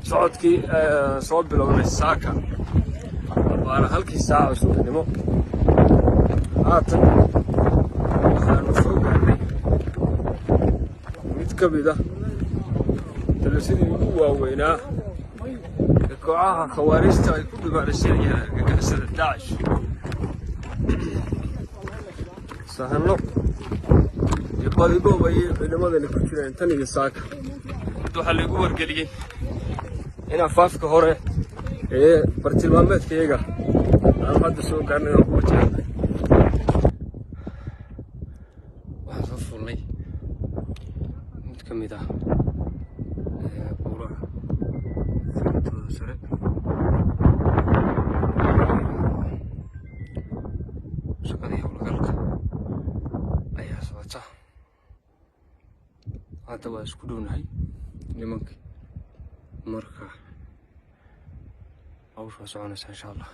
socodkii soo bilownay saaka waana halkii saaca subaxnimo haatan waxaanu soo gaarnay mid ka mid ah dalasadii ugu waaweynaa ee kooxaha khawaarijta ay ku dhibaalaysanayaan argagixisada Daacish. sahano iyo badigoob ayay ciidamadani ku jireen tan iyo saaka. waxaa lagu wargeliyey in afaafka hore ee bartilmaameedkayaga aan hadda soo gaarnay oo ku wajahnay. waxaan soo fuulnay mid ka mid ah buuraha fiintooda sare shaqadii howlgalka ayaa socota. hadda waa isku dhownahay nimankii marka hawsha soconaysa insha Allah.